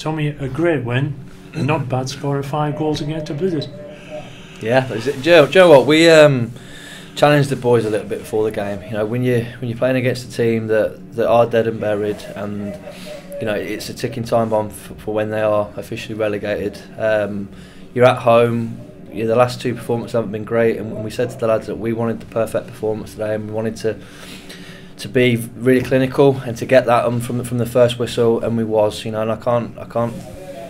Tommy, a great win, not bad score of 5 goals against the Blizzard. Yeah, Joe, what we challenged the boys a little bit before the game. You know, when you're playing against a team that are dead and buried, and you know it's a ticking time bomb for when they are officially relegated. You're at home. The last 2 performances haven't been great, and we said to the lads that we wanted the perfect performance today, and we wanted to be really clinical and to get that from the first whistle, and we was. You know, and I can't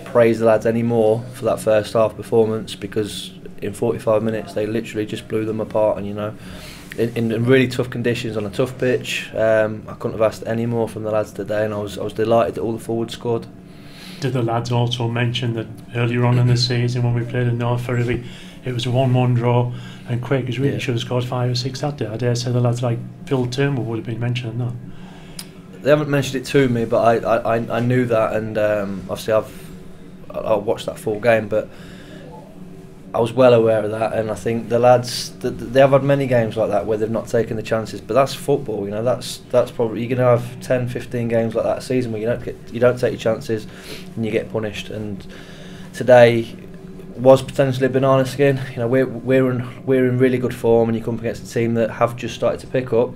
praise the lads anymore for that first half performance, because in 45 minutes they literally just blew them apart, and you know, in really tough conditions on a tough pitch. I couldn't have asked any more from the lads today, and I was delighted that all the forwards scored. Did the lads also mention that earlier on in the season when we played in North Ferriby, it was a 1-1 draw, and Quakers really should have scored 5 or 6 that day? I dare say the lads like Phil Turnbull would have been mentioning that. They haven't mentioned it to me, but I knew that, and obviously I watched that full game, but I was well aware of that, and I think the lads, they have had many games like that where they've not taken the chances, but that's football. You know, that's probably, you're going to have 10, 15 games like that a season where you don't take your chances and you get punished. And today was potentially a banana skin. You know, we're in really good form, and you come up against a team that have just started to pick up.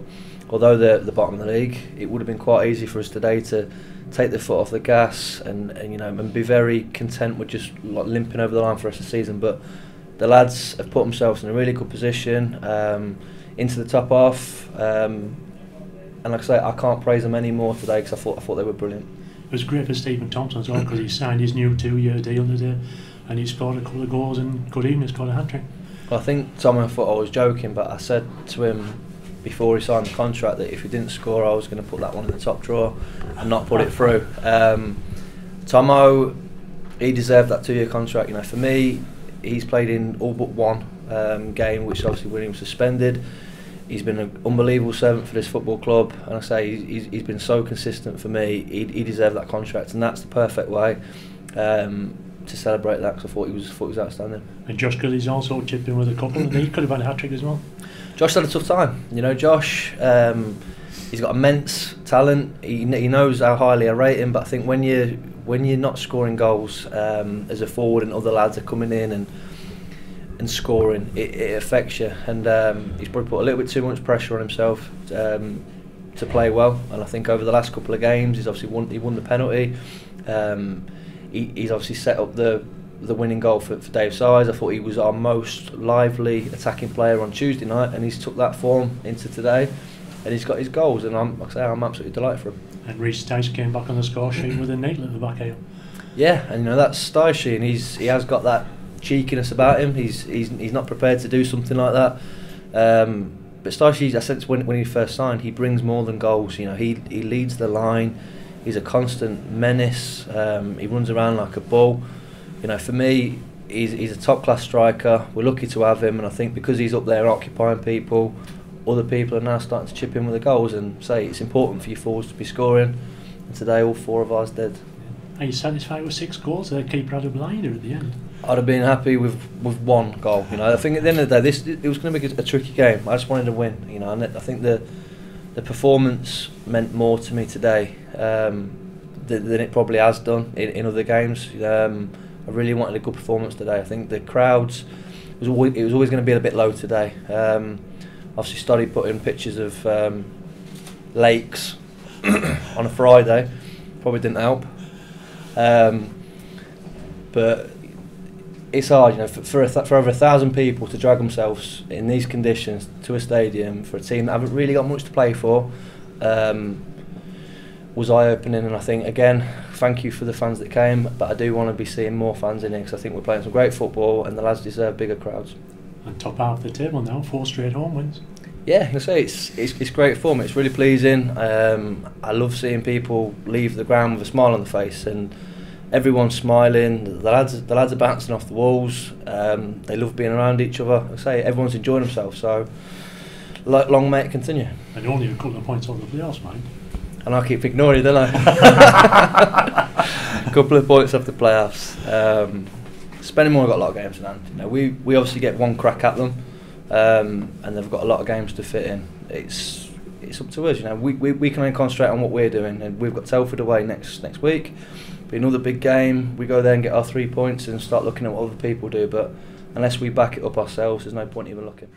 Although they're the bottom of the league, it would have been quite easy for us today to take the foot off the gas and you know, and be very content with just like limping over the line for the rest of the season. But the lads have put themselves in a really good position into the top half, and like I say, I can't praise them any more today, because I thought they were brilliant. It was great for Stephen Thompson as well, because he signed his new 2-year deal today, and he scored a couple of goals, and good evening, scored a hat-trick. Well, I think Tom, I thought I was joking, but I said to him before he signed the contract that if he didn't score, I was going to put that one in the top drawer and not put it through. Tomo, he deserved that 2-year contract. You know, for me, he's played in all but one game, which obviously when he was suspended. He's been an unbelievable servant for this football club, and I say he's been so consistent for me. He deserved that contract, and that's the perfect way to celebrate that, because I thought he was outstanding. And Josh Gillies also chipped in with a couple, and he could have had a hat-trick as well. Josh had a tough time. You know, Josh, he's got immense talent. He knows how highly I rate him, but I think when you're not scoring goals as a forward, and other lads are coming in and scoring, it affects you. And he's probably put a little bit too much pressure on himself to play well. And I think over the last couple of games, he's obviously won the penalty. He's obviously set up the winning goal for Dave Size. I thought he was our most lively attacking player on Tuesday night, and he's took that form into today, and he's got his goals, and I'm absolutely delighted for him. And Reece Stice came back on the score sheet with a nail at the back heel. Yeah, and you know, that's Stice, and he has got that cheekiness about him. He's not prepared to do something like that. But Stice, I said when he first signed, he brings more than goals. You know, he leads the line. He's a constant menace. He runs around like a bull. You know, for me, he's a top-class striker. We're lucky to have him, and I think because he's up there occupying people, other people are now starting to chip in with the goals, and say it's important for your forwards to be scoring. And today, all 4 of ours did. Are you satisfied with 6 goals? The keeper had a blinder at the end. I'd have been happy with 1 goal. You know, I think at the end of the day, it was going to be a tricky game. I just wanted to win. You know, and I think the performance meant more to me today than it probably has done in other games. I really wanted a good performance today. I think the crowds, it was always going to be a bit low today. Obviously started putting pictures of lakes on a Friday, probably didn't help. But it's hard, you know, for over 1,000 people to drag themselves in these conditions to a stadium for a team that haven't really got much to play for. Was eye-opening, and I think, again, thank you for the fans that came, but I do want to be seeing more fans in here, because I think we're playing some great football, and the lads deserve bigger crowds. And top half of the table now, 4 straight home wins. Yeah, I say it's great form. It's really pleasing. I love seeing people leave the ground with a smile on their face, and everyone's smiling. The lads are bouncing off the walls. They love being around each other. I say everyone's enjoying themselves. So long may it continue. And only a couple of points on the playoffs, mind. And I keep ignoring it, don't I? A couple of points off the playoffs. Spennymoor got a lot of games in hand. You know, we obviously get 1 crack at them, and they've got a lot of games to fit in. It's up to us. You know, we can only concentrate on what we're doing, and we've got Telford away next week. be another big game. We go there and get our 3 points and start looking at what other people do. But unless we back it up ourselves, there's no point even looking.